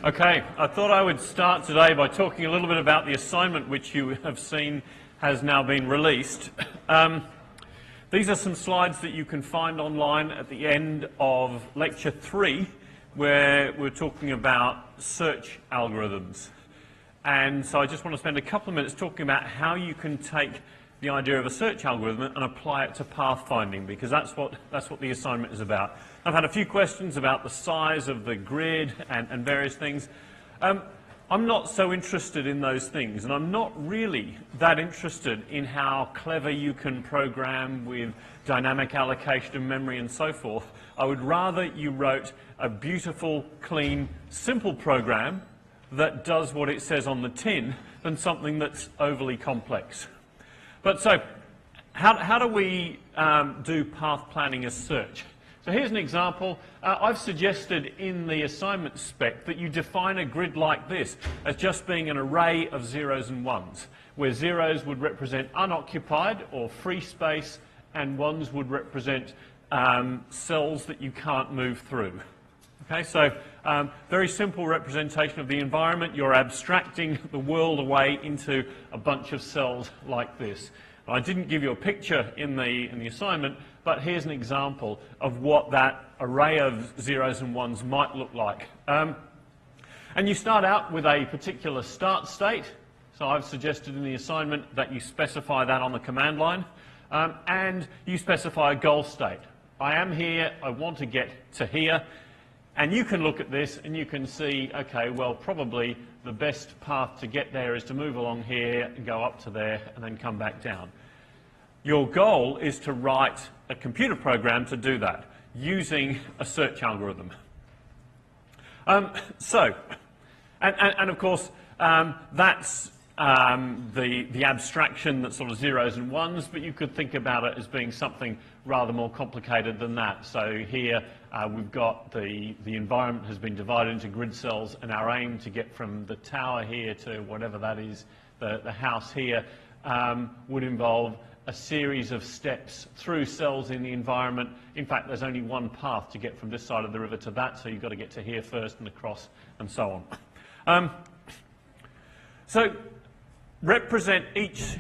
Okay, I thought I would start today by talking a little bit about the assignment which you have seen has now been released. These are some slides that you can find online at the end of lecture 3, where we're talking about search algorithms. And so I just want to spend a couple of minutes talking about how you can take the idea of a search algorithm and apply it to pathfinding, because that's what the assignment is about. I've had a few questions about the size of the grid and various things. I'm not so interested in those things, and I'm not really that interested in how clever you can program with dynamic allocation of memory and so forth. I would rather you wrote a beautiful, clean, simple program that does what it says on the tin than something that's overly complex. But so, how do we do path planning as search? So here's an example. I've suggested in the assignment spec that you define a grid like this as just being an array of zeros and ones, where zeros would represent unoccupied or free space, and ones would represent cells that you can't move through. Okay, so very simple representation of the environment. You're abstracting the world away into a bunch of cells like this. I didn't give you a picture in the assignment, but here's an example of what that array of zeros and ones might look like. And you start out with a particular start state. So I've suggested in the assignment that you specify that on the command line, and you specify a goal state. I am here, I want to get to here. And you can look at this and you can see, okay, well, probably the best path to get there is to move along here and go up to there and then come back down. Your goal is to write a computer program to do that using a search algorithm. And of course, that's the abstraction that's sort of zeros and ones, but you could think about it as being something rather more complicated than that. So here we've got the environment has been divided into grid cells, and our aim to get from the tower here to whatever that is, the house here, would involve a series of steps through cells in the environment. In fact, there's only one path to get from this side of the river to that, so you've got to get to here first and across and so on. So represent each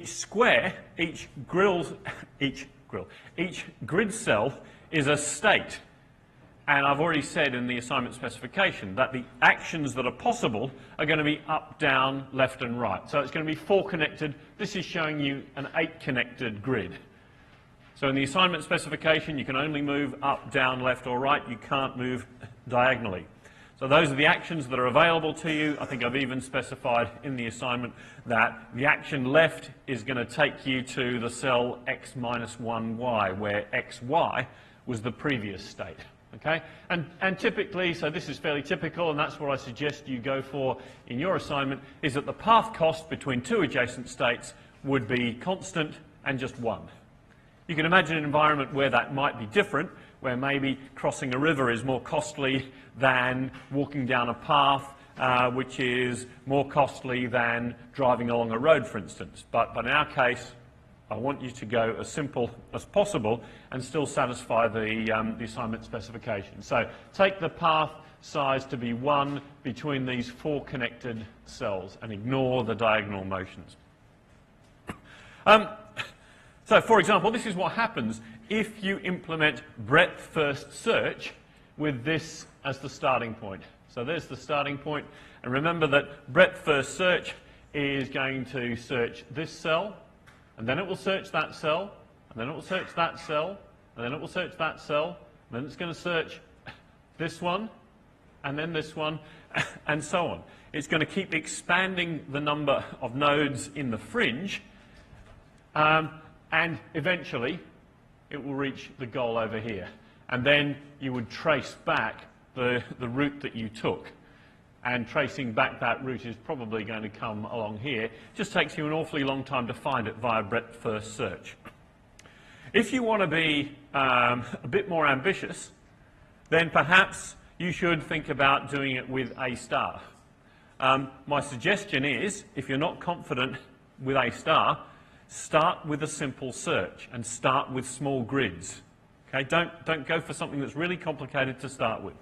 square, each grid cell is a state. And I've already said in the assignment specification that the actions that are possible are going to be up, down, left and right. So it's going to be 4 connected. This is showing you an 8 connected grid. So in the assignment specification, you can only move up, down, left or right. You can't move diagonally. So those are the actions that are available to you. I think I've even specified in the assignment that the action left is going to take you to the cell x minus 1y, where xy was the previous state. Okay? And typically, so this is fairly typical, and that's what I suggest you go for in your assignment, is that the path cost between 2 adjacent states would be constant and just 1. You can imagine an environment where that might be different, where maybe crossing a river is more costly than walking down a path, which is more costly than driving along a road, for instance. But in our case, I want you to go as simple as possible and still satisfy the assignment specification. So take the path size to be 1 between these 4 connected cells and ignore the diagonal motions. So, for example, this is what happens if you implement breadth-first search with this as the starting point. So there's the starting point. And remember that breadth-first search is going to search this cell, and then it will search that cell, and then it will search that cell, and then it will search that cell, and then it's going to search this one, and then this one, and so on. It's going to keep expanding the number of nodes in the fringe, and eventually it will reach the goal over here. And then you would trace back the route that you took. And tracing back that route is probably going to come along here. It just takes you an awfully long time to find it via breadth-first search. If you want to be a bit more ambitious, then perhaps you should think about doing it with A star. My suggestion is, if you're not confident with A star, start with a simple search and start with small grids. Okay? Don't go for something that's really complicated to start with.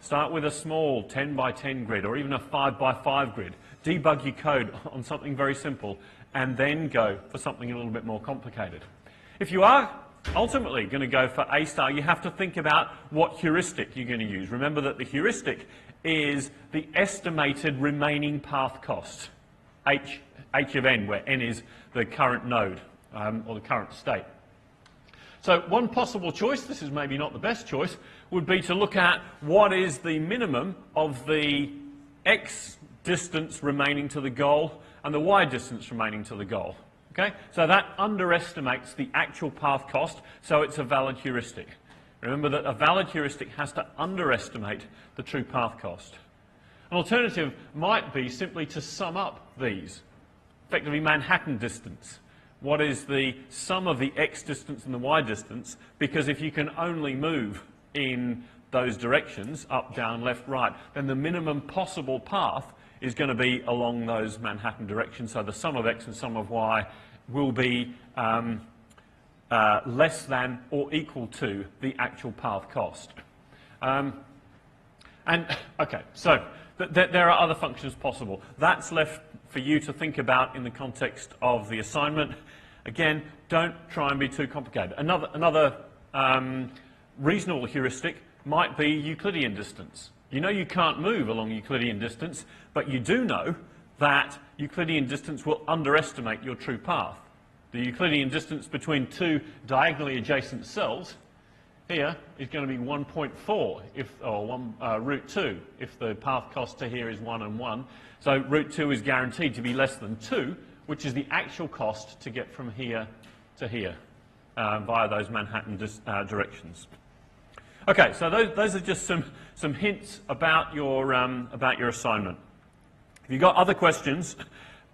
Start with a small 10 by 10 grid or even a 5 by 5 grid. Debug your code on something very simple and then go for something a little bit more complicated. If you are ultimately going to go for A star, you have to think about what heuristic you're going to use. Remember that the heuristic is the estimated remaining path cost, h of n, where n is the current node or the current state. So one possible choice, this is maybe not the best choice, would be to look at what is the minimum of the x distance remaining to the goal and the y distance remaining to the goal. Okay? So that underestimates the actual path cost, so it's a valid heuristic. Remember that a valid heuristic has to underestimate the true path cost. An alternative might be simply to sum up these, effectively Manhattan distance. What is the sum of the x distance and the y distance? Because if you can only move in those directions, up, down, left, right, then the minimum possible path is going to be along those Manhattan directions. So the sum of x and sum of y will be less than or equal to the actual path cost. Okay, so there are other functions possible. That's left for you to think about in the context of the assignment. Again, don't try and be too complicated. Another reasonable heuristic might be Euclidean distance. You know you can't move along Euclidean distance, but you do know that Euclidean distance will underestimate your true path. The Euclidean distance between two diagonally adjacent cells here is going to be 1.4, root 2, if the path cost to here is 1 and 1. So root 2 is guaranteed to be less than 2, which is the actual cost to get from here to here via those Manhattan directions. Okay, so those are just some hints about your assignment. If you've got other questions,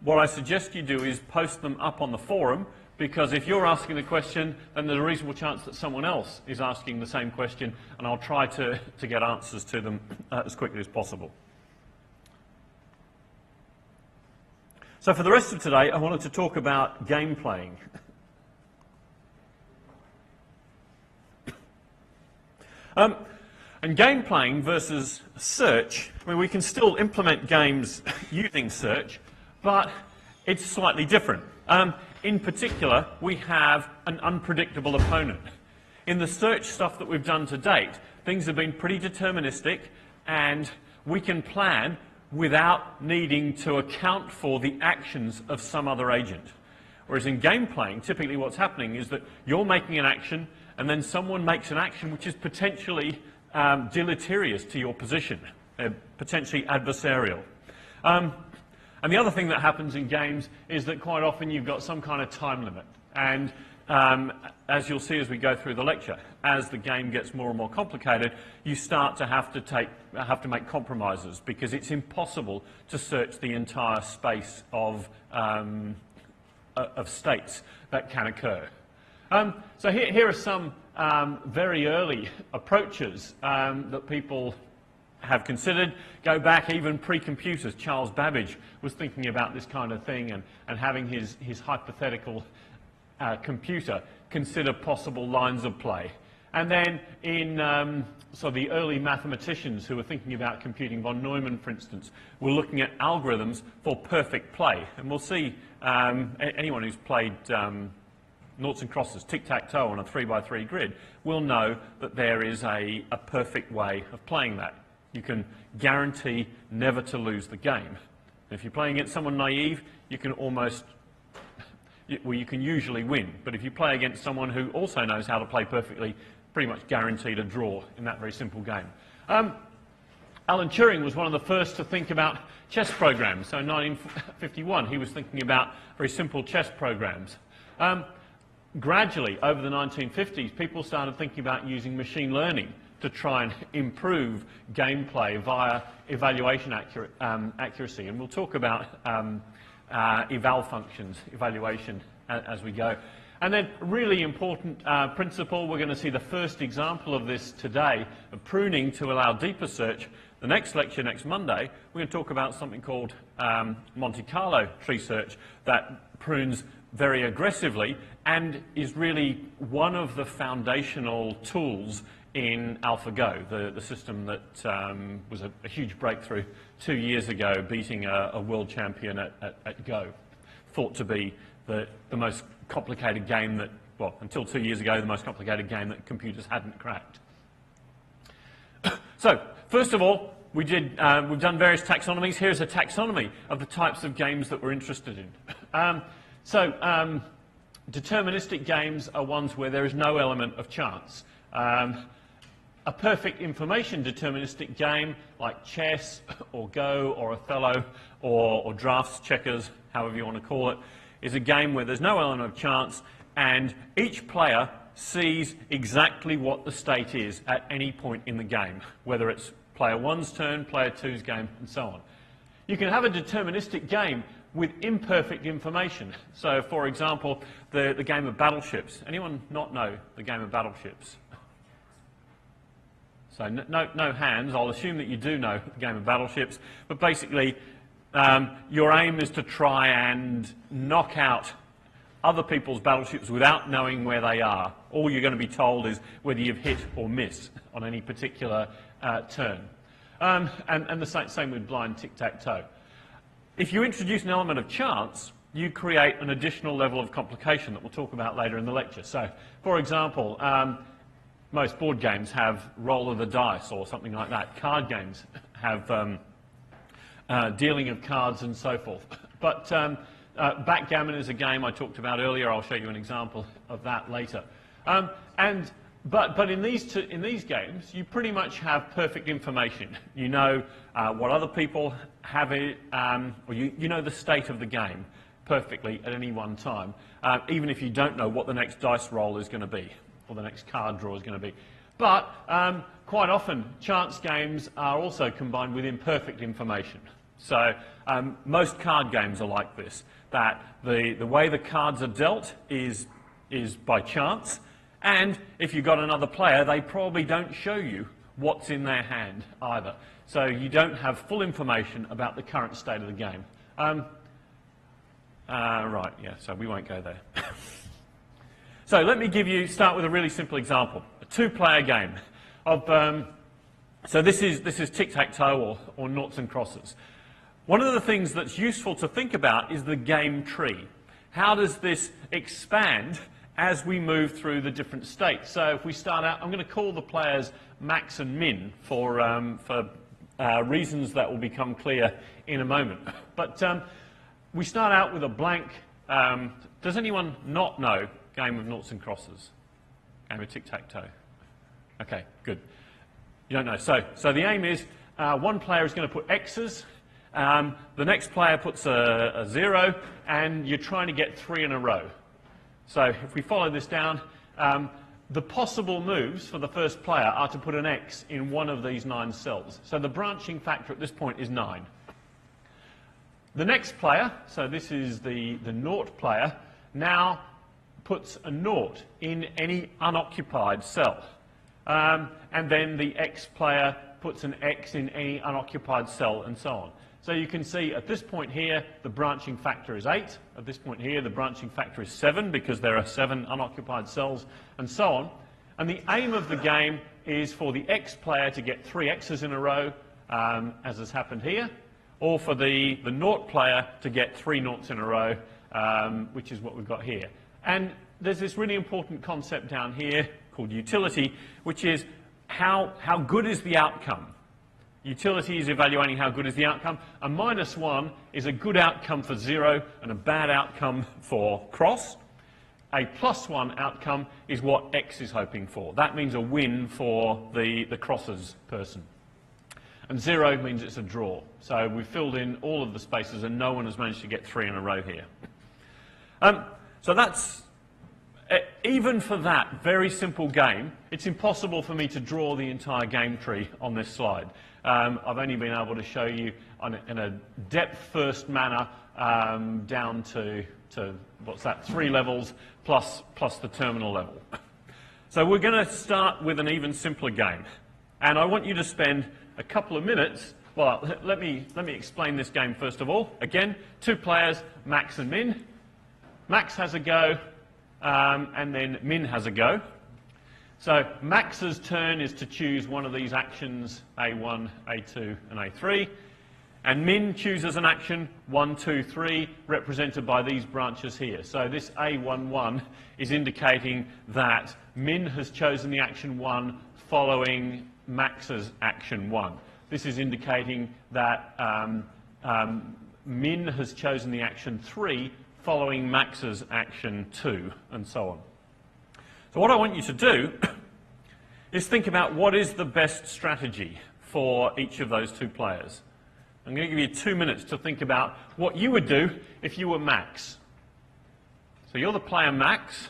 what I suggest you do is post them up on the forum, because if you're asking the question, then there's a reasonable chance that someone else is asking the same question, and I'll try to get answers to them as quickly as possible. So for the rest of today, I wanted to talk about game playing. And game playing versus search, I mean, we can still implement games using search, but it's slightly different. In particular, we have an unpredictable opponent. In the search stuff that we've done to date, things have been pretty deterministic, and we can plan without needing to account for the actions of some other agent. Whereas in game playing, typically what's happening is that you're making an action, and then someone makes an action which is potentially deleterious to your position, potentially adversarial. And the other thing that happens in games is that quite often you've got some kind of time limit. And as you'll see as we go through the lecture, as the game gets more and more complicated, you start to have to make compromises, because it's impossible to search the entire space of states that can occur. So here are some very early approaches that people have considered. Go back even pre-computers. Charles Babbage was thinking about this kind of thing and having his hypothetical computer consider possible lines of play. And then in the early mathematicians who were thinking about computing, von Neumann, for instance, were looking at algorithms for perfect play. And we'll see anyone who's played noughts and crosses, tic-tac-toe on a 3x3 grid, will know that there is a perfect way of playing that. You can guarantee never to lose the game. If you're playing against someone naive, you can you can usually win. But if you play against someone who also knows how to play perfectly, pretty much guaranteed a draw in that very simple game. Alan Turing was one of the first to think about chess programs. So in 1951, he was thinking about very simple chess programs. Gradually, over the 1950s, people started thinking about using machine learning to try and improve gameplay via evaluation accuracy. And we'll talk about eval functions, evaluation, as we go. And then really important principle, we're going to see the first example of this today, of pruning to allow deeper search. The next lecture, next Monday, we're going to talk about something called Monte Carlo tree search that prunes very aggressively and is really one of the foundational tools in AlphaGo, the system that was a huge breakthrough 2 years ago, beating a world champion at Go. Thought to be the most complicated game that, well, until 2 years ago, the most complicated game that computers hadn't cracked. So, first of all, we've done various taxonomies. Here's a taxonomy of the types of games that we're interested in. Deterministic games are ones where there is no element of chance. A perfect information deterministic game like chess or Go or Othello or drafts, checkers, however you want to call it, is a game where there's no element of chance and each player sees exactly what the state is at any point in the game, whether it's player one's turn, player two's game, and so on. You can have a deterministic game with imperfect information. So, for example, the game of battleships. Anyone not know the game of battleships? So, no hands. I'll assume that you do know the game of battleships. But basically, your aim is to try and knock out other people's battleships without knowing where they are. All you're going to be told is whether you've hit or missed on any particular turn. And the same with blind tic-tac-toe. If you introduce an element of chance, you create an additional level of complication that we'll talk about later in the lecture. So, for example, most board games have roll of the dice or something like that. Card games have dealing of cards and so forth. But backgammon is a game I talked about earlier. I'll show you an example of that later. But in these games, you pretty much have perfect information. You know what other people have, or you know the state of the game perfectly at any one time, even if you don't know what the next dice roll is going to be, or the next card draw is going to be. But quite often, chance games are also combined with imperfect information. So most card games are like this, that the way the cards are dealt is by chance, and if you've got another player, they probably don't show you what's in their hand either. So you don't have full information about the current state of the game. Right, yeah, so we won't go there. So let me start with a really simple example, a two-player game of, so this is tic-tac-toe or noughts and crosses. One of the things that's useful to think about is the game tree. How does this expand as we move through the different states? So if we start out, I'm going to call the players max and min for reasons that will become clear in a moment. But we start out with a blank. Does anyone not know game of noughts and crosses? Game of tic-tac-toe? Okay, good. You don't know. So the aim is one player is going to put X's. The next player puts a 0, and you're trying to get 3 in a row. So if we follow this down, the possible moves for the first player are to put an X in one of these 9 cells. So the branching factor at this point is 9. The next player, so this is the naught player, now puts a naught in any unoccupied cell. And then the X player puts an X in any unoccupied cell, and so on. So you can see at this point here, the branching factor is 8. At this point here, the branching factor is 7, because there are 7 unoccupied cells, and so on. And the aim of the game is for the X player to get 3 X's in a row, as has happened here, or for the naught player to get 3 noughts in a row, which is what we've got here. And there's this really important concept down here called utility, which is how good is the outcome? Utility is evaluating how good is the outcome. A -1 is a good outcome for 0 and a bad outcome for cross. A +1 outcome is what X is hoping for. That means a win for the crosses person. And 0 means it's a draw. So we've filled in all of the spaces and no one has managed to get 3 in a row here. So that's, even for that very simple game, it's impossible for me to draw the entire game tree on this slide. I've only been able to show you in a depth-first manner down to what's that, 3 levels plus the terminal level. So we're going to start with an even simpler game. And I want you to spend a couple of minutes. Well, let me explain this game first of all. Again, 2 players, max and min. Max has a go, and then Min has a go. So Max's turn is to choose one of these actions, A1, A2, and A3. And Min chooses an action, 1, 2, 3, represented by these branches here. So this A11 is indicating that Min has chosen the action 1 following Max's action 1. This is indicating that Min has chosen the action 3 following Max's action 2, and so on. So what I want you to do is think about what is the best strategy for each of those two players. I'm going to give you 2 minutes to think about what you would do if you were Max. So you're the player Max,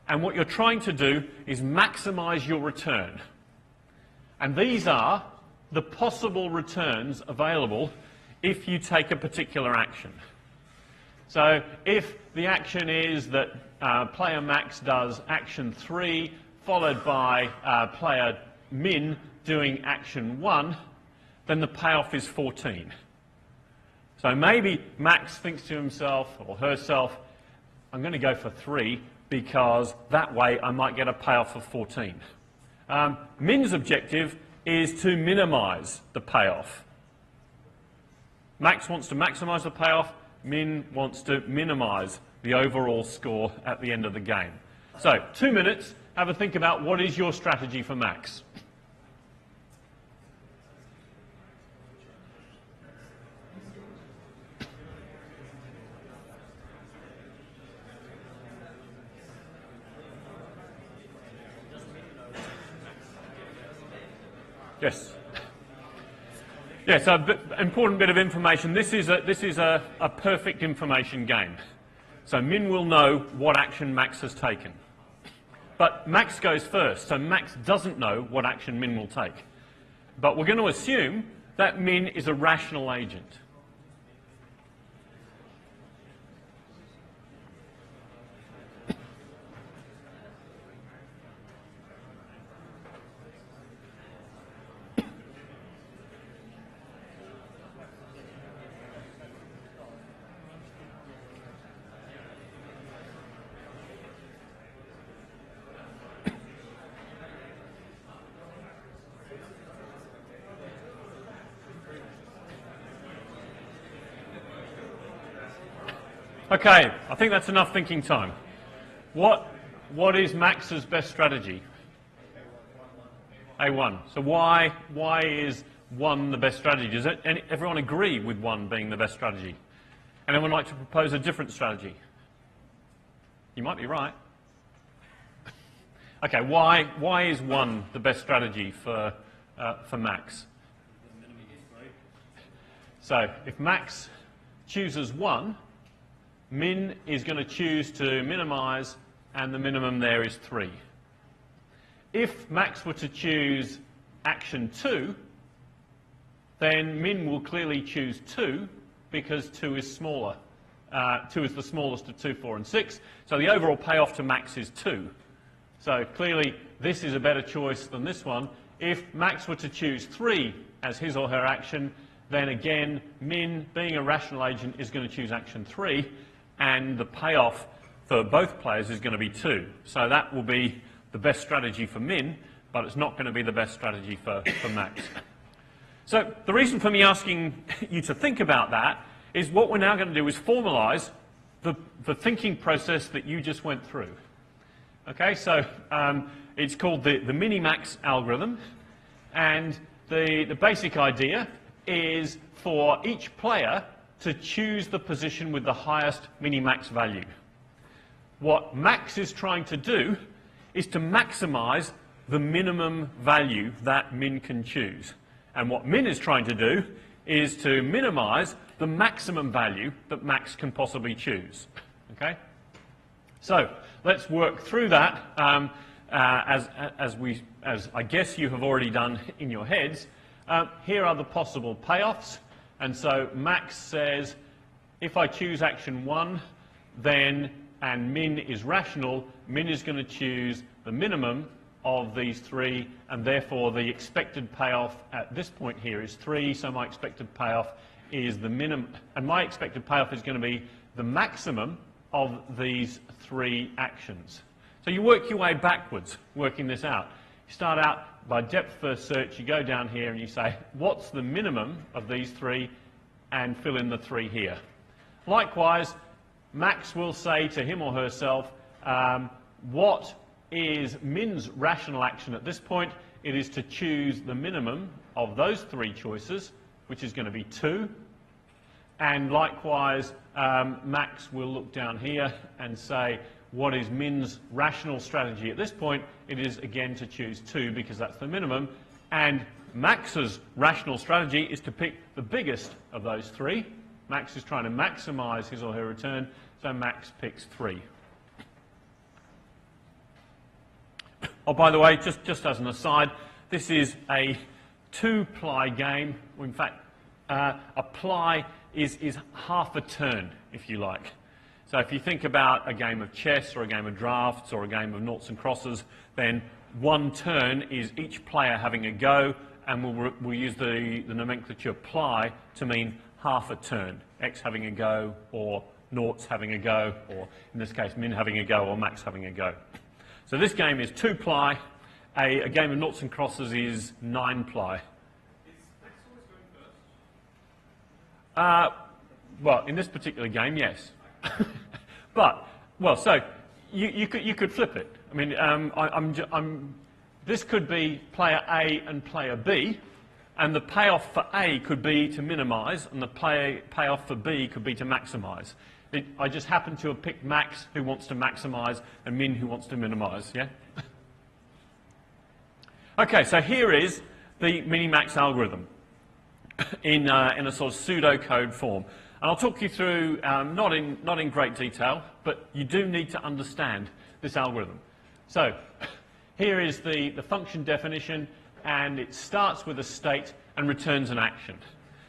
and what you're trying to do is maximize your return. And these are the possible returns available if you take a particular action. So if the action is that player Max does action 3, followed by player Min doing action 1, then the payoff is 14. So maybe Max thinks to himself or herself, I'm going to go for 3 because that way I might get a payoff of 14. Min's objective is to minimize the payoff. Max wants to maximize the payoff, Min wants to minimize the overall score at the end of the game. So 2 minutes, have a think about what is your strategy for Max. Yes. Yes, an important bit of information. This is a perfect information game. So Min will know what action Max has taken. But Max goes first, so Max doesn't know what action Min will take. But we're going to assume that Min is a rational agent. Okay, I think that's enough thinking time. What is Max's best strategy? A1. So why is 1 the best strategy? Does everyone agree with 1 being the best strategy? Anyone like to propose a different strategy? You might be right. Okay, why is 1 the best strategy for Max? So if Max chooses 1, Min is going to choose to minimize, and the minimum there is 3. If Max were to choose action 2, then Min will clearly choose 2 because 2 is smaller. 2 is the smallest of 2, 4, and 6. So the overall payoff to Max is 2. So clearly this is a better choice than this one. If Max were to choose 3 as his or her action, then again Min, being a rational agent, is going to choose action 3. And the payoff for both players is going to be 2. So that will be the best strategy for Min, but it's not going to be the best strategy for Max. So the reason for me asking you to think about that is what we're now going to do is formalise the thinking process that you just went through. Okay, so it's called the mini-max algorithm, and the basic idea is for each player to choose the position with the highest mini-max value. What Max is trying to do is to maximise the minimum value that Min can choose. And what Min is trying to do is to minimise the maximum value that Max can possibly choose. Okay? So let's work through that as I guess you have already done in your heads. Here are the possible payoffs. And so Max says, if I choose action 1, then, and Min is rational, Min is going to choose the minimum of these 3, and therefore the expected payoff at this point here is 3, so my expected payoff is the minimum, and my expected payoff is going to be the maximum of these three actions. So you work your way backwards, working this out. You start out by depth first search, you go down here and you say, what's the minimum of these three, and fill in the three here. Likewise, Max will say to him or herself, what is Min's rational action at this point? It is to choose the minimum of those three choices, which is going to be 2. And likewise, Max will look down here and say, what is Min's rational strategy at this point? It is, again, to choose 2 because that's the minimum. And Max's rational strategy is to pick the biggest of those three. Max is trying to maximise his or her return, so Max picks 3. Oh, by the way, just as an aside, this is a 2-ply game. In fact, a ply is half a turn, if you like. So if you think about a game of chess or a game of drafts or a game of noughts and crosses, then 1 turn is each player having a go, and we'll use the nomenclature ply to mean half a turn. X having a go, or noughts having a go, or in this case, Min having a go, or Max having a go. So this game is 2-ply. A game of noughts and crosses is 9-ply. Is Max always going first? Well, in this particular game, yes. But, well, so you could flip it. I mean, this could be player A and player B, and the payoff for A could be to minimise, and the payoff for B could be to maximise. I just happen to have picked Max, who wants to maximise, and Min, who wants to minimise, yeah? Okay, so here is the Minimax algorithm in a sort of pseudocode form. And I'll talk you through, not in great detail, but you do need to understand this algorithm. So here is the function definition, and it starts with a state and returns an action.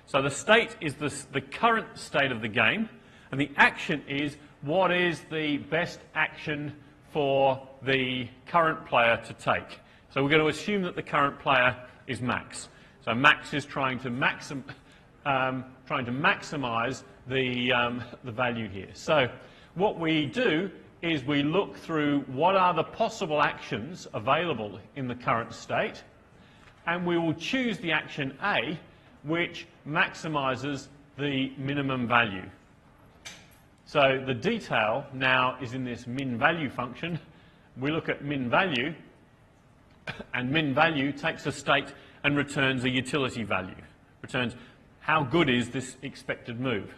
So the state is the current state of the game, and the action is what is the best action for the current player to take. So we're going to assume that the current player is Max. So Max is trying to maximise the value here. So what we do is we look through what are the possible actions available in the current state, and we will choose the action A, which maximises the minimum value. So the detail now is in this min value function. We look at min value, and min value takes a state and returns a utility value, returns how good is this expected move.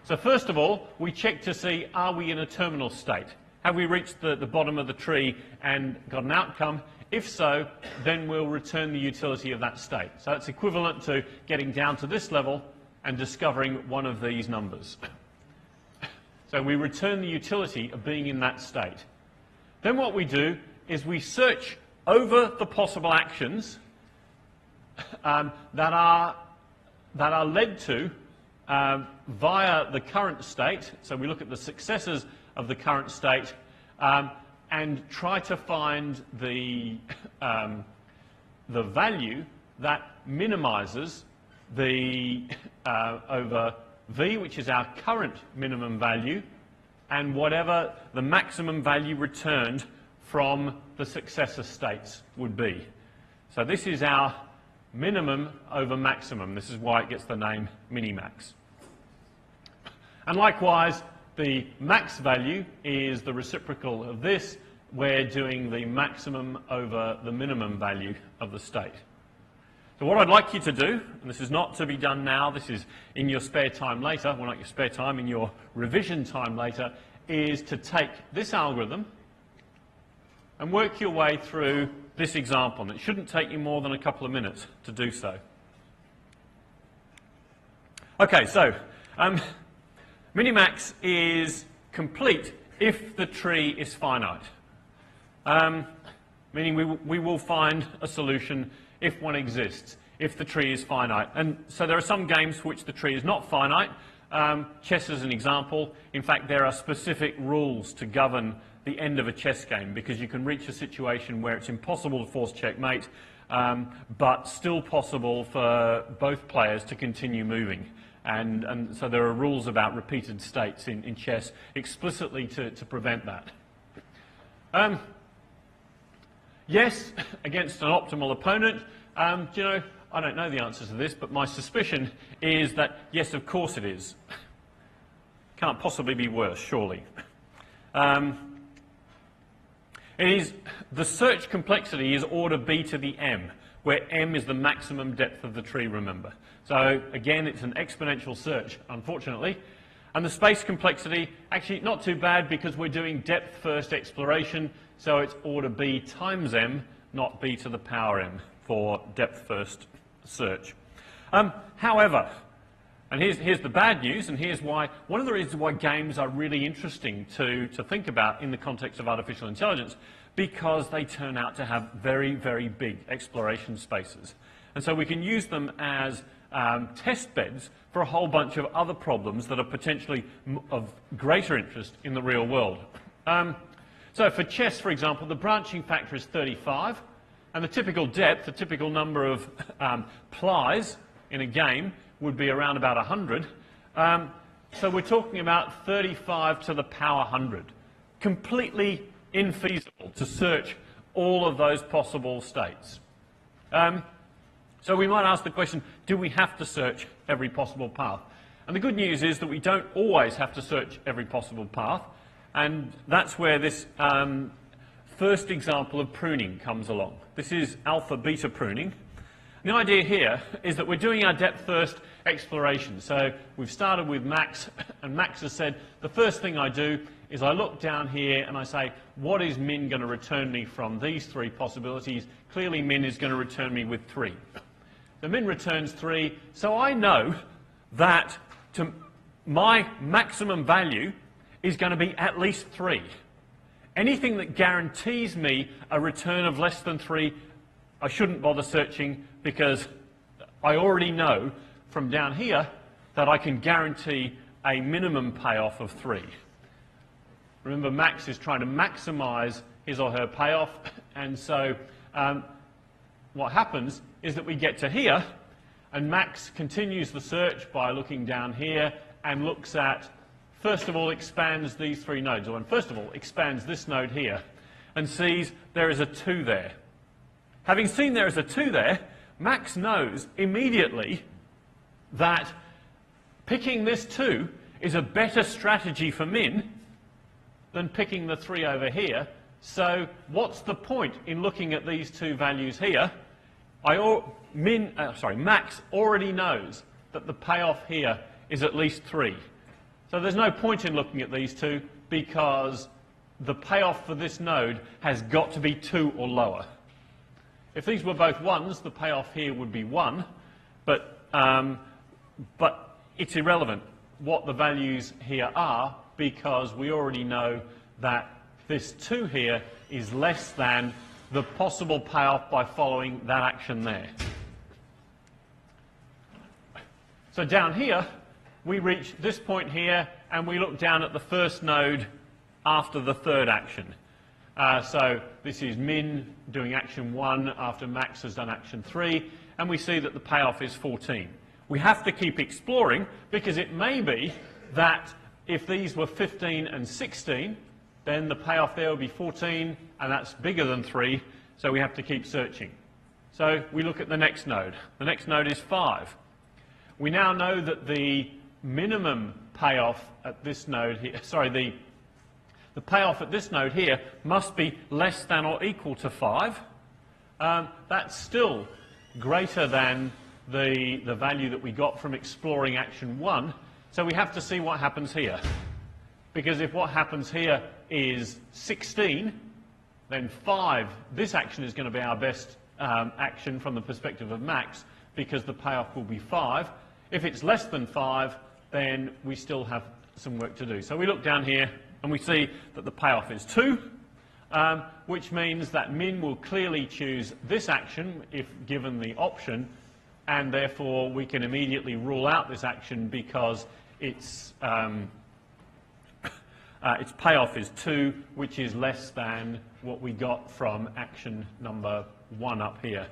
So first of all, we check to see, are we in a terminal state? Have we reached the bottom of the tree and got an outcome? If so, then we'll return the utility of that state. So it's equivalent to getting down to this level and discovering one of these numbers. So we return the utility of being in that state. Then what we do is we search over the possible actions that are led to via the current state. So we look at the successors of the current state and try to find the value that minimises the over V, which is our current minimum value, and whatever the maximum value returned from the successor states would be. So this is our minimum over maximum. This is why it gets the name Minimax. And likewise, the max value is the reciprocal of this. We're doing the maximum over the minimum value of the state. So what I'd like you to do, and this is not to be done now, this is in your spare time later, well not your spare time, in your revision time later, is to take this algorithm and work your way through this example. And it shouldn't take you more than a couple of minutes to do so. Okay, so Minimax is complete if the tree is finite, meaning we will find a solution if one exists, if the tree is finite. And so there are some games for which the tree is not finite. Chess is an example. In fact, there are specific rules to govern the end of a chess game, because you can reach a situation where it's impossible to force checkmate, but still possible for both players to continue moving. And so there are rules about repeated states in chess explicitly to prevent that. Yes, against an optimal opponent, do you know, I don't know the answer to this, but my suspicion is that, yes, of course it is. Can't possibly be worse, surely. The search complexity is order b to the m, where m is the maximum depth of the tree, remember. So, again, it's an exponential search, unfortunately. And the space complexity, actually not too bad because we're doing depth-first exploration, so it's order b times m, not b to the power m for depth-first search. However, and here's the bad news, and here's why, one of the reasons why games are really interesting to think about in the context of artificial intelligence, because they turn out to have very, very big exploration spaces. And so we can use them as test beds for a whole bunch of other problems that are potentially of greater interest in the real world. So for chess, for example, the branching factor is 35, and the typical depth, the typical number of plies in a game would be around about 100. So we're talking about 35 to the power 100. Completely infeasible to search all of those possible states. So we might ask the question, do we have to search every possible path? And the good news is that we don't always have to search every possible path, and that's where this first example of pruning comes along. This is alpha-beta pruning. The idea here is that we're doing our depth-first exploration. So we've started with Max, and Max has said, the first thing I do is I look down here and I say, what is min going to return me from these three possibilities? Clearly min is going to return me with 3. The min returns 3, so I know that my maximum value is going to be at least 3. Anything that guarantees me a return of less than 3, I shouldn't bother searching, because I already know from down here that I can guarantee a minimum payoff of 3. Remember, Max is trying to maximize his or her payoff, and so what happens is that we get to here, and Max continues the search by looking down here and looks at, first of all, expands these 3 nodes, or first of all, expands this node here, and sees there is a 2 there. Having seen there is a 2 there, Max knows immediately that picking this 2 is a better strategy for min than picking the 3 over here. So what's the point in looking at these 2 values here? Max already knows that the payoff here is at least 3. So there's no point in looking at these 2, because the payoff for this node has got to be 2 or lower. If these were both 1s, the payoff here would be 1, but it's irrelevant what the values here are, because we already know that this 2 here is less than the possible payoff by following that action there. So down here, we reach this point here, and we look down at the first node after the third action. So this is min doing action 1 after Max has done action 3, and we see that the payoff is 14. We have to keep exploring, because it may be that if these were 15 and 16, then the payoff there would be 14, and that's bigger than 3, so we have to keep searching. So we look at the next node. The next node is 5. We now know that the minimum payoff at this node here, the payoff at this node here must be less than or equal to 5. That's still greater than the value that we got from exploring action 1. So we have to see what happens here. Because if what happens here is 16, then 5, this action is going to be our best action from the perspective of Max, because the payoff will be 5. If it's less than 5, then we still have some work to do. So we look down here, and we see that the payoff is 2, which means that min will clearly choose this action if given the option, and therefore we can immediately rule out this action because its payoff is 2, which is less than what we got from action number 1 up here.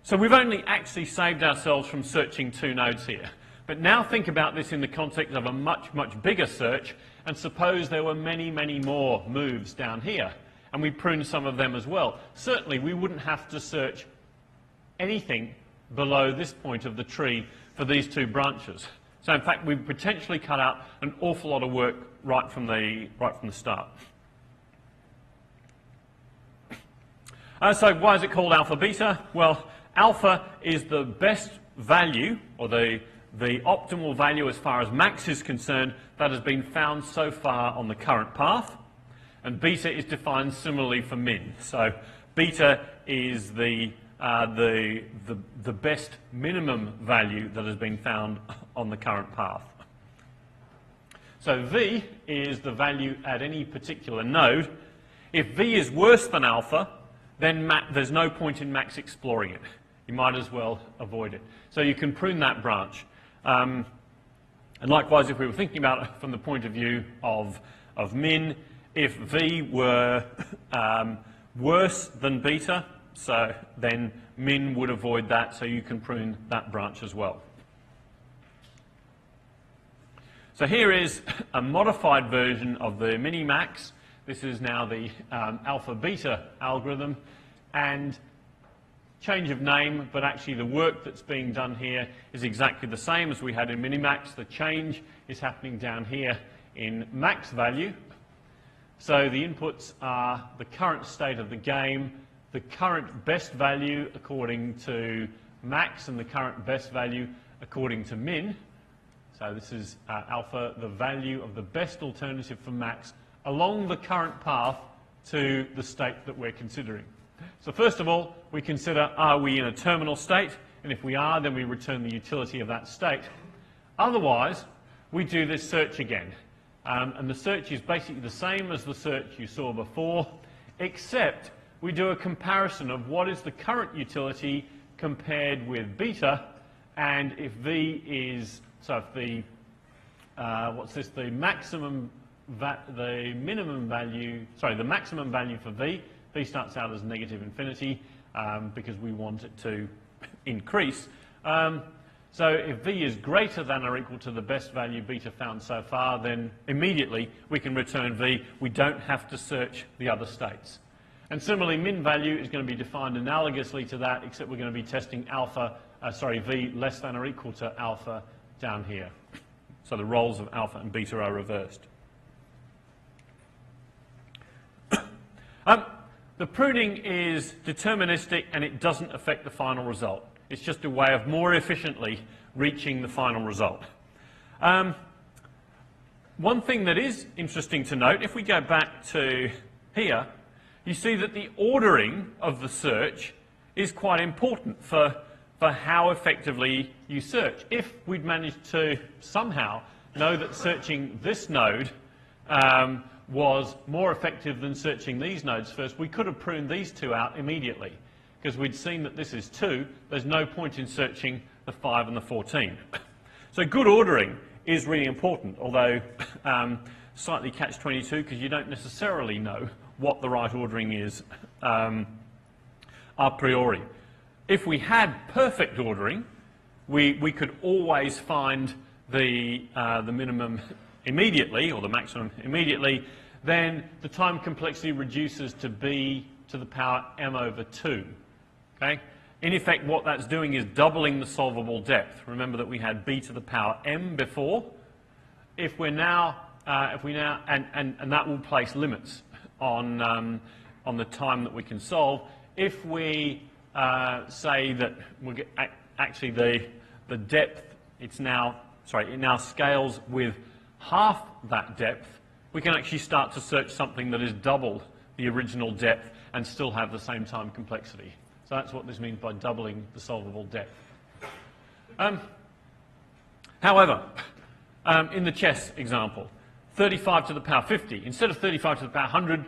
So we've only actually saved ourselves from searching 2 nodes here. But now think about this in the context of a much, much bigger search, and suppose there were many, many more moves down here, and we pruned some of them as well. Certainly we wouldn't have to search anything below this point of the tree for these 2 branches. So in fact we've potentially cut out an awful lot of work right from the start. So why is it called alpha beta? Well, alpha is the best value, or the optimal value as far as max is concerned, that has been found so far on the current path. And beta is defined similarly for min. So beta is the best minimum value that has been found on the current path. So v is the value at any particular node. If v is worse than alpha, then there's no point in max exploring it. You might as well avoid it. So you can prune that branch. And likewise, if we were thinking about it from the point of view of min, if v were worse than beta, so then min would avoid that, so you can prune that branch as well. So here is a modified version of the minimax. This is now the alpha beta algorithm, and change of name, but actually the work that's being done here is exactly the same as we had in minimax. The change is happening down here in max value. So the inputs are the current state of the game, the current best value according to max, and the current best value according to min. So this is alpha, the value of the best alternative for max along the current path to the state that we're considering. So first of all, we consider, are we in a terminal state? And if we are, then we return the utility of that state. Otherwise, we do this search again. And the search is basically the same as the search you saw before, except we do a comparison of what is the current utility compared with beta, and if v is, so if the, the maximum value for v starts out as negative infinity because we want it to increase. So if v is greater than or equal to the best value beta found so far, then immediately we can return v. We don't have to search the other states. And similarly, min value is going to be defined analogously to that, except we're going to be testing v less than or equal to alpha down here. So the roles of alpha and beta are reversed. The pruning is deterministic and it doesn't affect the final result. It's just a way of more efficiently reaching the final result. One thing that is interesting to note, if we go back to here, you see that the ordering of the search is quite important for how effectively you search. If we'd managed to somehow know that searching this node was more effective than searching these nodes first, we could have pruned these 2 out immediately, because we'd seen that this is 2. There's no point in searching the 5 and the 14. So good ordering is really important, although slightly catch-22, because you don't necessarily know what the right ordering is a priori. If we had perfect ordering, we could always find the minimum immediately, or the maximum immediately. Then the time complexity reduces to b to the power m over 2. Okay? In effect, what that's doing is doubling the solvable depth. Remember that we had b to the power m before. If we're now, and that will place limits on the time that we can solve. If we say that we actually the depth, it now scales with half that depth, we can actually start to search something that is double the original depth and still have the same time complexity. So that's what this means by doubling the solvable depth. However, in the chess example, 35 to the power 50, instead of 35 to the power 100,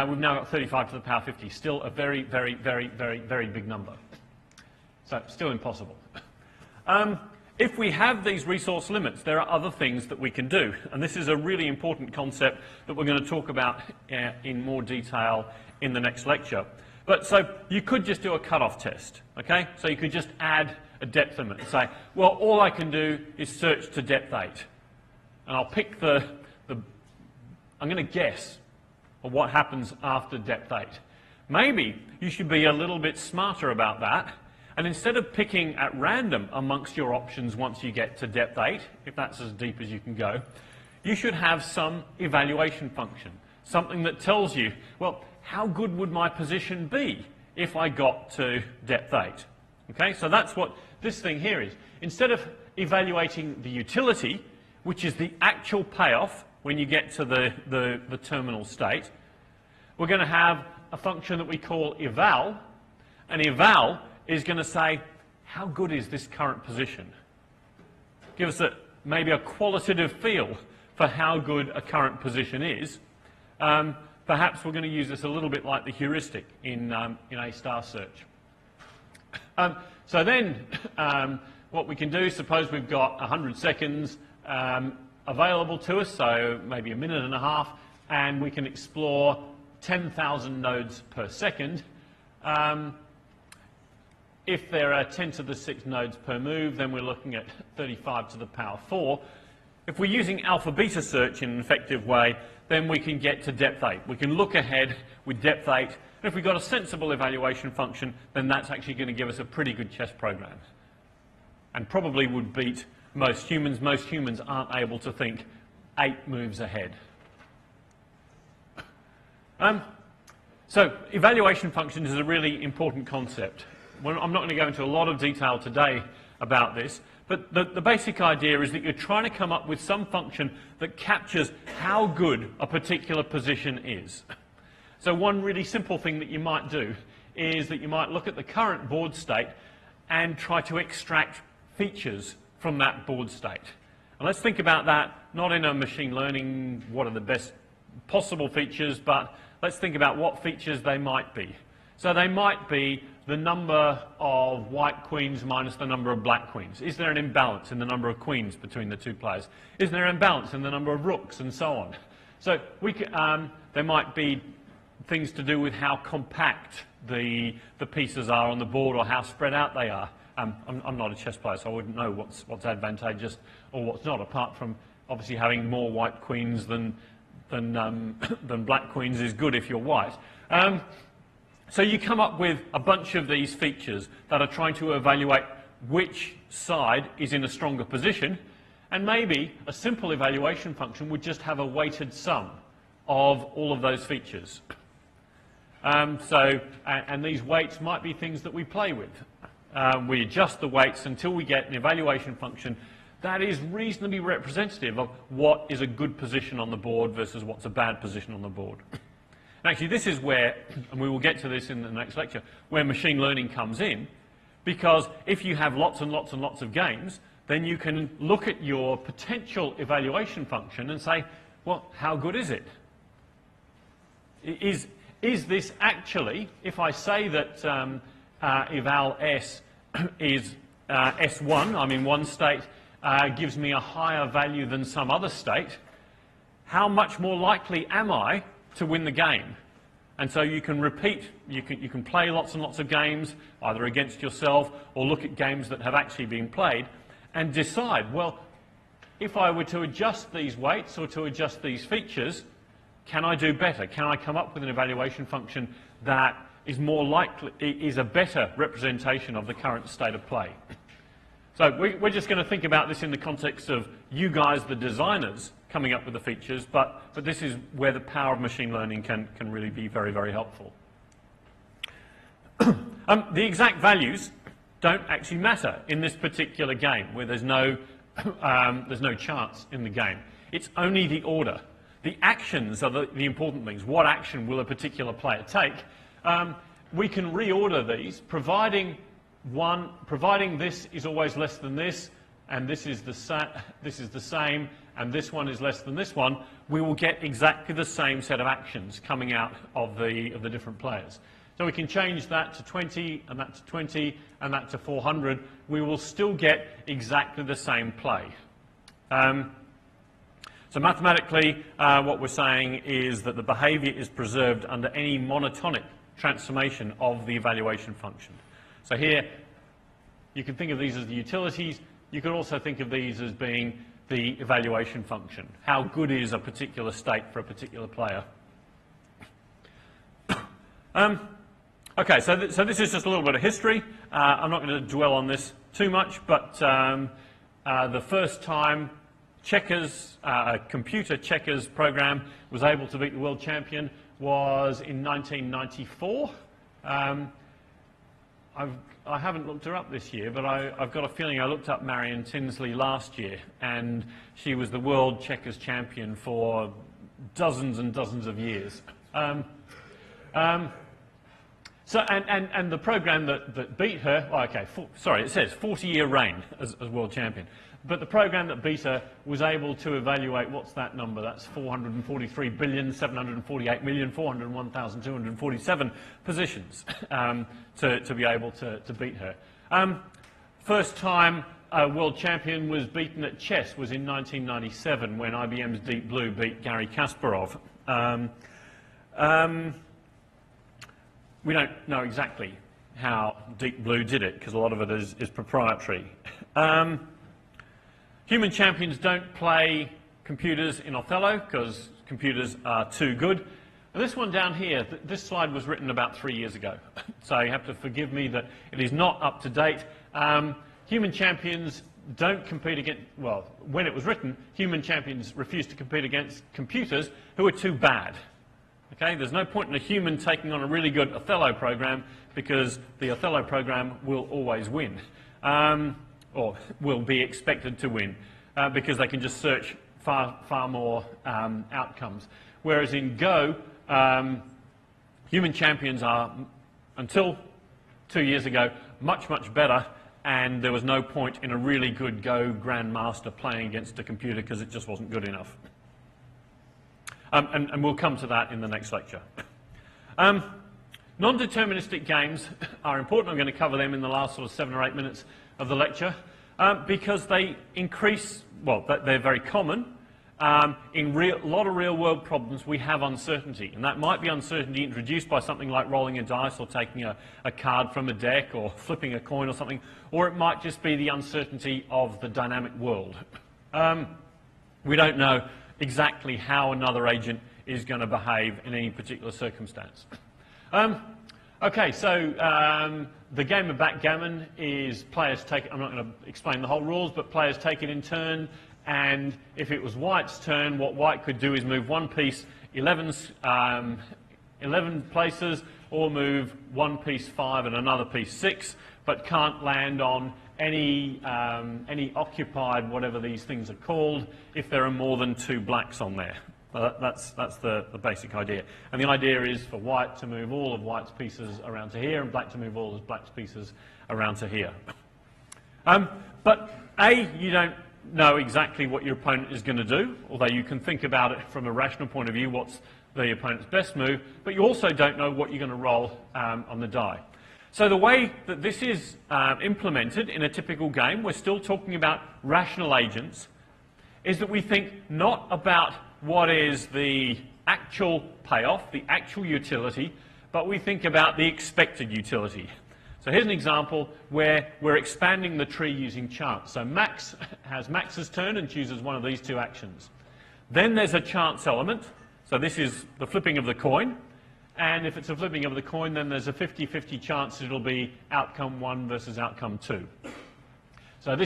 we've now got 35 to the power 50, still a very, very, very, very, very big number. So still impossible. If we have these resource limits, there are other things that we can do. And this is a really important concept that we're going to talk about in more detail in the next lecture. But so you could just do a cutoff test, okay? So you could just add a depth limit and say, well, all I can do is search to depth 8. And I'll pick I'm going to guess what happens after depth 8. Maybe you should be a little bit smarter about that, and instead of picking at random amongst your options once you get to depth 8, if that's as deep as you can go, you should have some evaluation function, something that tells you, well, how good would my position be if I got to depth 8? Okay, so that's what this thing here is. Instead of evaluating the utility, which is the actual payoff when you get to the terminal state, we're going to have a function that we call eval, and eval is going to say, how good is this current position? Give us maybe a qualitative feel for how good a current position is. Perhaps we're going to use this a little bit like the heuristic in A* search. So then what we can do, suppose we've got 100 seconds available to us, so maybe a minute and a half, and we can explore 10,000 nodes per second. If there are 10 to the 6 nodes per move, then we're looking at 35 to the power 4. If we're using alpha-beta search in an effective way, then we can get to depth 8. We can look ahead with depth 8, and if we've got a sensible evaluation function, then that's actually going to give us a pretty good chess program, and probably would beat most humans. Most humans aren't able to think 8 moves ahead. So evaluation function is a really important concept. I'm not going to go into a lot of detail today about this, but the basic idea is that you're trying to come up with some function that captures how good a particular position is. So one really simple thing that you might do is that you might look at the current board state and try to extract features from that board state. And let's think about that not in a machine learning, what are the best possible features, but let's think about what features they might be. So they might be the number of white queens minus the number of black queens. Is there an imbalance in the number of queens between the two players? Is there an imbalance in the number of rooks, and so on? So there might be things to do with how compact the pieces are on the board or how spread out they are. I'm not a chess player, so I wouldn't know what's advantageous or what's not, apart from obviously having more white queens than black queens is good if you're white. So you come up with a bunch of these features that are trying to evaluate which side is in a stronger position, and maybe a simple evaluation function would just have a weighted sum of all of those features. And these weights might be things that we play with. We adjust the weights until we get an evaluation function that is reasonably representative of what is a good position on the board versus what's a bad position on the board. And actually, this is where, and we will get to this in the next lecture, where machine learning comes in, because if you have lots and lots and lots of games, then you can look at your potential evaluation function and say, well, how good is it? Is this actually, if I say that eval S is S1, I'm in one state, gives me a higher value than some other state, how much more likely am I to win the game? And so you can repeat, you can play lots and lots of games, either against yourself or look at games that have actually been played, and decide, well, if I were to adjust these weights or to adjust these features, can I do better? Can I come up with an evaluation function that is more likely, is a better representation of the current state of play? So we're just going to think about this in the context of you guys, the designers, coming up with the features, but this is where the power of machine learning can really be very, very helpful. The exact values don't actually matter in this particular game, where there's no chance in the game. It's only the order. The actions are the important things. What action will a particular player take? We can reorder these, providing this is always less than this, and this is the same, and this one is less than this one. We will get exactly the same set of actions coming out of the different players. So we can change that to 20, and that to 20, and that to 400. We will still get exactly the same play. So mathematically, what we're saying is that the behavior is preserved under any monotonic transformation of the evaluation function. So here, you can think of these as the utilities. You could also think of these as being the evaluation function. How good is a particular state for a particular player? Okay, so this is just a little bit of history. I'm not going to dwell on this too much, but the first time checkers, a computer checkers program was able to beat the world champion was in 1994. I haven't looked her up this year, but I've got a feeling I looked up Marion Tinsley last year, and she was the world checkers champion for dozens and dozens of years. So the program that beat her, well, okay, sorry, it says 40-year reign as world champion. But the program that beat her was able to evaluate, what's that number? That's 443,748,401,247 positions to be able to beat her. First time a world champion was beaten at chess was in 1997 when IBM's Deep Blue beat Garry Kasparov. We don't know exactly how Deep Blue did it because a lot of it is proprietary. Human champions don't play computers in Othello because computers are too good. And this one down here, this slide was written about 3 years ago. So you have to forgive me that it is not up to date. Human champions don't compete against, well, when it was written, human champions refused to compete against computers who are too bad. Okay, there's no point in a human taking on a really good Othello program because the Othello program will always win. Or will be expected to win because they can just search far more outcomes. Whereas in Go, human champions are, until 2 years ago, much better, and there was no point in a really good Go grandmaster playing against a computer because it just wasn't good enough. And we'll come to that in the next lecture. Non-deterministic games are important. I'm going to cover them in the last sort of 7 or 8 minutes of the lecture because they increase, well, they're very common. In a lot of real-world problems, we have uncertainty, and that might be uncertainty introduced by something like rolling a dice or taking a card from a deck or flipping a coin or something, or it might just be the uncertainty of the dynamic world. We don't know exactly how another agent is going to behave in any particular circumstance. Okay, so the game of backgammon is players take, I'm not going to explain the whole rules, but players take it in turn, and if it was white's turn, what white could do is move one piece 11 places, or move one piece 5 and another piece 6, but can't land on any occupied, whatever these things are called, if there are more than 2 blacks on there. That's the basic idea. And the idea is for white to move all of white's pieces around to here and black to move all of black's pieces around to here. But you don't know exactly what your opponent is going to do, although you can think about it from a rational point of view, what's the opponent's best move, but you also don't know what you're going to roll on the die. So the way that this is implemented in a typical game, we're still talking about rational agents, is that we think not about what is the actual payoff, the actual utility, but we think about the expected utility. So here's an example where we're expanding the tree using chance. So Max has Max's turn and chooses one of these 2 actions. Then there's a chance element. So this is the flipping of the coin. And if it's a flipping of the coin, then there's a 50-50 chance it'll be outcome 1 versus outcome 2. So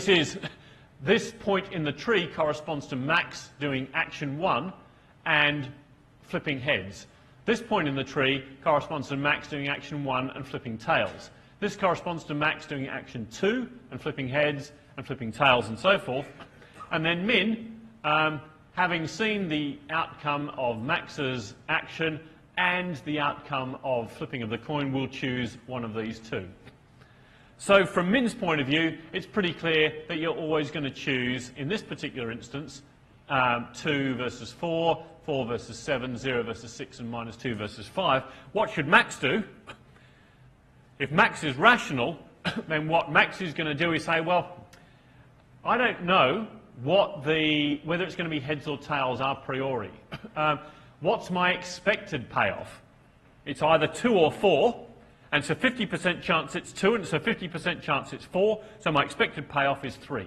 this point in the tree corresponds to Max doing action 1 and flipping heads. This point in the tree corresponds to Max doing action 1 and flipping tails. This corresponds to Max doing action 2 and flipping heads and flipping tails and so forth. And then Min, having seen the outcome of Max's action and the outcome of flipping of the coin, will choose one of these 2. So from Min's point of view, it's pretty clear that you're always going to choose, in this particular instance, 2 versus 4, 4 versus 7, 0 versus 6, and -2 versus 5. What should Max do? If Max is rational, then what Max is going to do is say, well, I don't know whether it's going to be heads or tails a priori. What's my expected payoff? It's either 2 or 4, and it's a 50% chance it's 2, and it's a 50% chance it's 4, so my expected payoff is 3.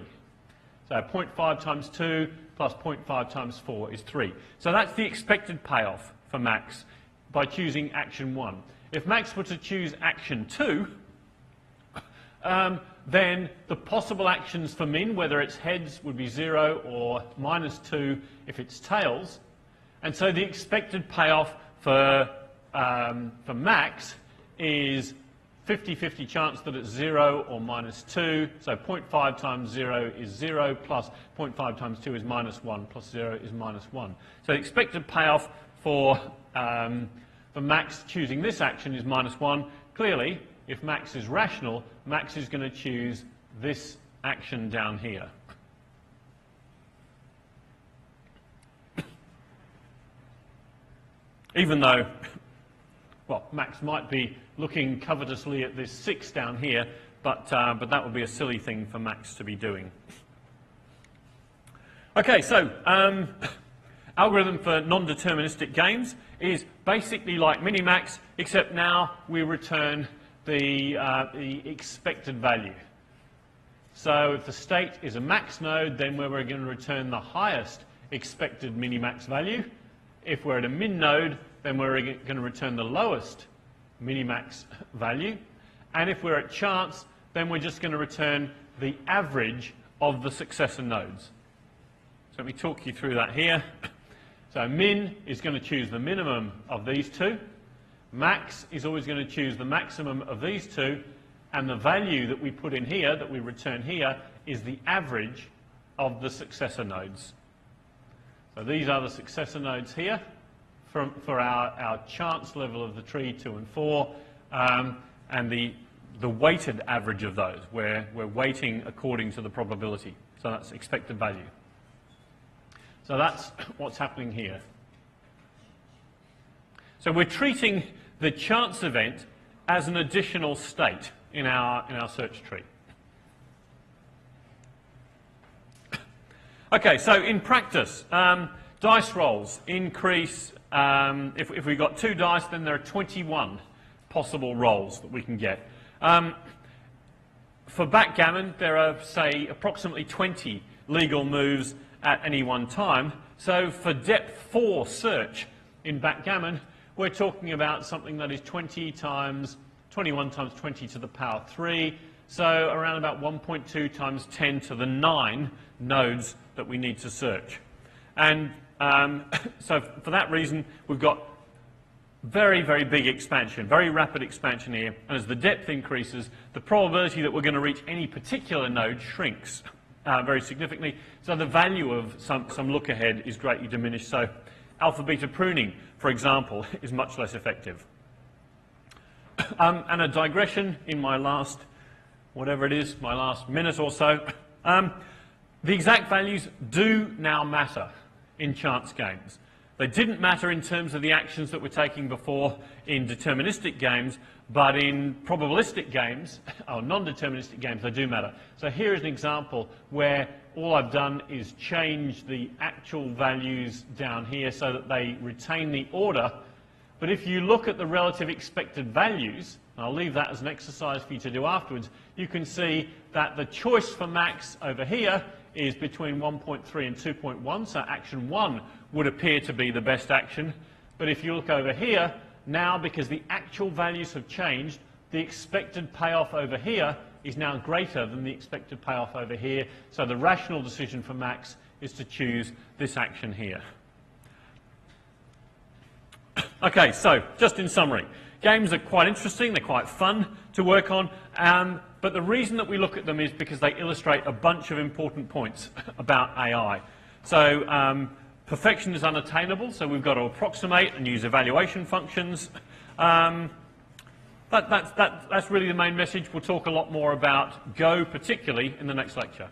So 0.5 times 2 plus 0.5 times 4 is 3. So that's the expected payoff for Max by choosing action 1. If Max were to choose action 2, then the possible actions for min, whether it's heads, would be 0 or -2 if it's tails. And so the expected payoff for Max is 50-50 chance that it's 0 or -2. So 0.5 times 0 is 0, plus 0.5 times 2 is -1, plus 0 is -1. So the expected payoff for Max choosing this action is -1. Clearly, if Max is rational, Max is going to choose this action down here. Even though, well, Max might be looking covetously at this 6 down here, but that would be a silly thing for Max to be doing. Okay, so algorithm for non-deterministic games is basically like Minimax, except now we return the expected value. So if the state is a max node, then we're going to return the highest expected minimax value. If we're at a min node, then we're going to return the lowest minimax value. And if we're at chance, then we're just going to return the average of the successor nodes. So let me talk you through that here. So min is going to choose the minimum of these two. Max is always going to choose the maximum of these two, and the value that we put in here, that we return here, is the average of the successor nodes. So these are the successor nodes here for our chance level of the tree 2 and 4, and the weighted average of those, where we're weighting according to the probability. So that's expected value. So that's what's happening here. So we're treating the chance event as an additional state in our search tree. Okay, so in practice, dice rolls increase. If we got 2 dice, then there are 21 possible rolls that we can get. For backgammon, there are, say, approximately 20 legal moves at any one time. So for depth 4 search in backgammon, we're talking about something that is 21 times 20 to the power 3, so around about 1.2 times 10 to the 9 nodes that we need to search. And so for that reason, we've got very, very big expansion, very rapid expansion here. And as the depth increases, the probability that we're going to reach any particular node shrinks very significantly. So the value of some look ahead is greatly diminished. So alpha-beta pruning, for example, is much less effective. And a digression in my last, whatever it is, my last minute or so. The exact values do now matter in chance games. They didn't matter in terms of the actions that we're taking before in deterministic games, but in probabilistic games, or non-deterministic games, they do matter. So here is an example where all I've done is change the actual values down here so that they retain the order. But if you look at the relative expected values, and I'll leave that as an exercise for you to do afterwards, you can see that the choice for Max over here is between 1.3 and 2.1, so action 1 would appear to be the best action. But if you look over here, now because the actual values have changed, the expected payoff over here is now greater than the expected payoff over here, so the rational decision for Max is to choose this action here. Okay, so just in summary, games are quite interesting, they're quite fun to work on, but the reason that we look at them is because they illustrate a bunch of important points about AI. So perfection is unattainable, so we've got to approximate and use evaluation functions. That's really the main message. We'll talk a lot more about Go, particularly, in the next lecture.